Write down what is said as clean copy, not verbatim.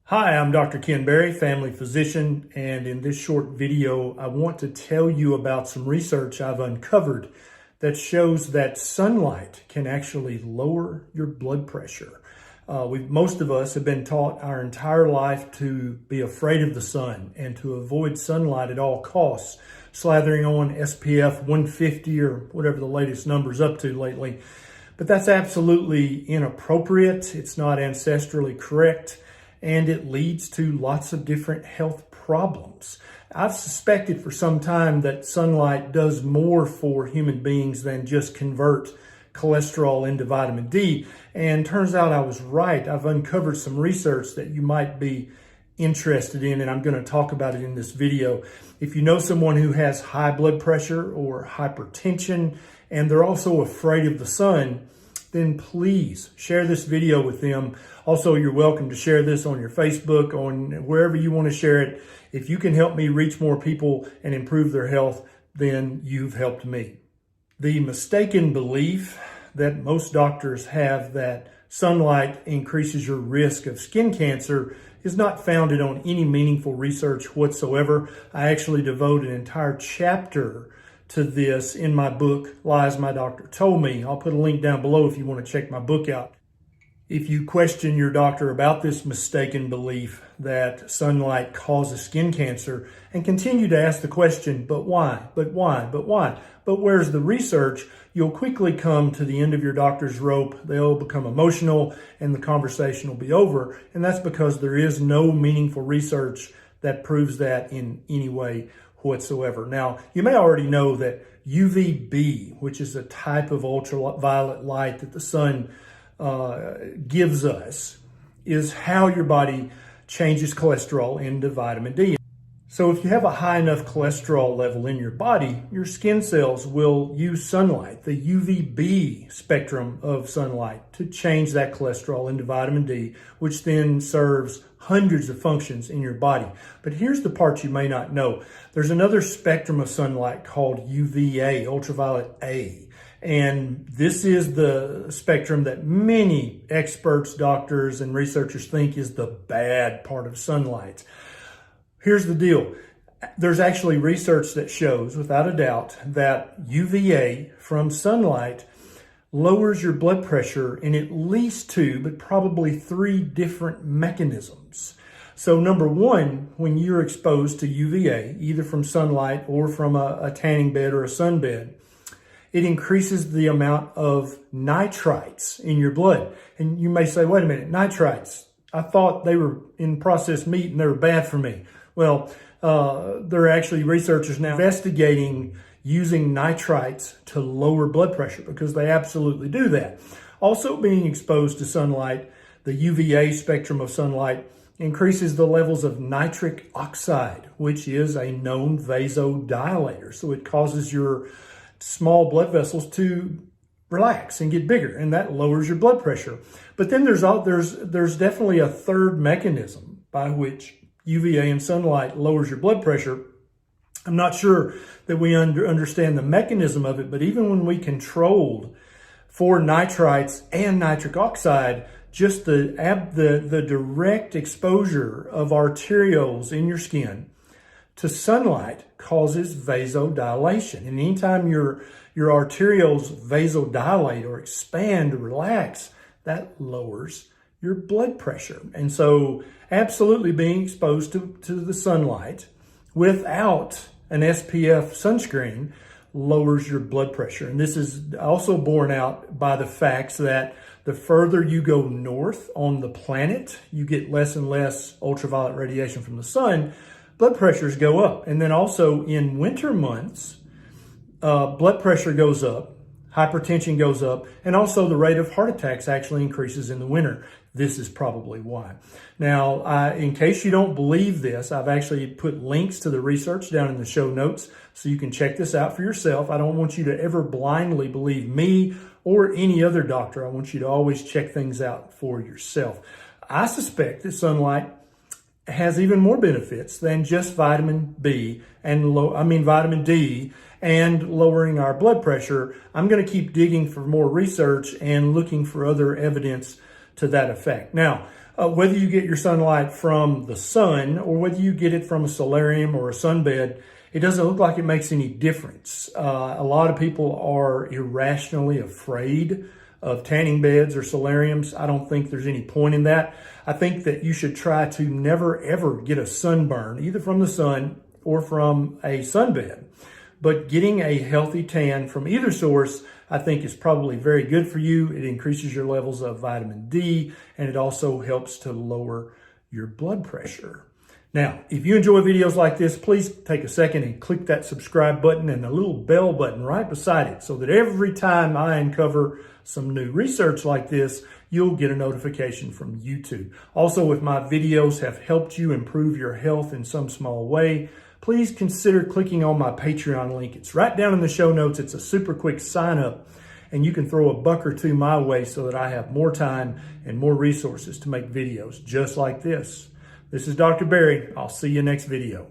Hi, I'm Dr. Ken Berry, family physician, and in this short video, I want to tell you about some research I've uncovered that shows that sunlight can actually lower your blood pressure. Most of us have been taught our entire life to be afraid of the sun and to avoid sunlight at all costs, slathering on SPF 150 or whatever the latest number's up to lately. But that's absolutely inappropriate. It's not ancestrally correct, and it leads to lots of different health problems. I've suspected for some time that sunlight does more for human beings than just convert cholesterol into vitamin D, and turns out I was right. I've uncovered some research that you might be interested in, and I'm going to talk about it in this video. If you know someone who has high blood pressure or hypertension, and they're also afraid of the sun, then please share this video with them. Also, you're welcome to share this on your Facebook, on wherever you want to share it. If you can help me reach more people and improve their health, then you've helped me. The mistaken belief that most doctors have that sunlight increases your risk of skin cancer is not founded on any meaningful research whatsoever. I actually devote an entire chapter to this in my book, Lies My Doctor Told Me. I'll put a link down below if you want to check my book out. If you question your doctor about this mistaken belief that sunlight causes skin cancer and continue to ask the question, but why, but why, but why, but where's the research, you'll quickly come to the end of your doctor's rope. They'll become emotional and the conversation will be over. And that's because there is no meaningful research that proves that in any way whatsoever. Now, you may already know that UVB, which is a type of ultraviolet light that the sun gives us, is how your body changes cholesterol into vitamin D. So if you have a high enough cholesterol level in your body, your skin cells will use sunlight, the UVB spectrum of sunlight, to change that cholesterol into vitamin D, which then serves hundreds of functions in your body. But here's the part you may not know. There's another spectrum of sunlight called UVA, ultraviolet A. And this is the spectrum that many experts, doctors, and researchers think is the bad part of sunlight. Here's the deal. There's actually research that shows, without a doubt, that UVA from sunlight lowers your blood pressure in at least 2, but probably 3 different mechanisms. So number one, when you're exposed to UVA, either from sunlight or from a tanning bed or a sunbed, it increases the amount of nitrites in your blood. And you may say, wait a minute, nitrites, I thought they were in processed meat and they were bad for me. Well, there are actually researchers now investigating using nitrites to lower blood pressure because they absolutely do that. Also, being exposed to sunlight, the UVA spectrum of sunlight increases the levels of nitric oxide, which is a known vasodilator. So it causes your small blood vessels to relax and get bigger, and that lowers your blood pressure. But then there's definitely a third mechanism by which UVA and sunlight lowers your blood pressure. I'm not sure that we understand the mechanism of it, but even when we controlled for nitrites and nitric oxide, just the direct exposure of arterioles in your skin to sunlight causes vasodilation. And anytime your arterioles vasodilate or expand or relax, that lowers your blood pressure. And so absolutely being exposed to the sunlight without an SPF sunscreen lowers your blood pressure. And this is also borne out by the facts that the further you go north on the planet, you get less and less ultraviolet radiation from the sun, blood pressures go up. And then also in winter months, blood pressure goes up, hypertension goes up, and also the rate of heart attacks actually increases in the winter. This is probably why. Now, in case you don't believe this, I've actually put links to the research down in the show notes so you can check this out for yourself. I don't want you to ever blindly believe me or any other doctor. I want you to always check things out for yourself. I suspect that sunlight has even more benefits than just vitamin D and lowering our blood pressure. I'm going to keep digging for more research and looking for other evidence to that effect. Now, Whether you get your sunlight from the sun or whether you get it from a solarium or a sunbed, it doesn't look like it makes any difference. A lot of people are irrationally afraid of tanning beds or solariums. I don't think there's any point in that. I think that you should try to never ever get a sunburn, either from the sun or from a sunbed. But getting a healthy tan from either source, I think, is probably very good for you. It increases your levels of vitamin D, and it also helps to lower your blood pressure. Now, if you enjoy videos like this, please take a second and click that subscribe button and the little bell button right beside it so that every time I uncover some new research like this, you'll get a notification from YouTube. Also, if my videos have helped you improve your health in some small way, please consider clicking on my Patreon link. It's right down in the show notes. It's a super quick sign up, and you can throw a buck or two my way so that I have more time and more resources to make videos just like this. This is Dr. Barry. I'll see you next video.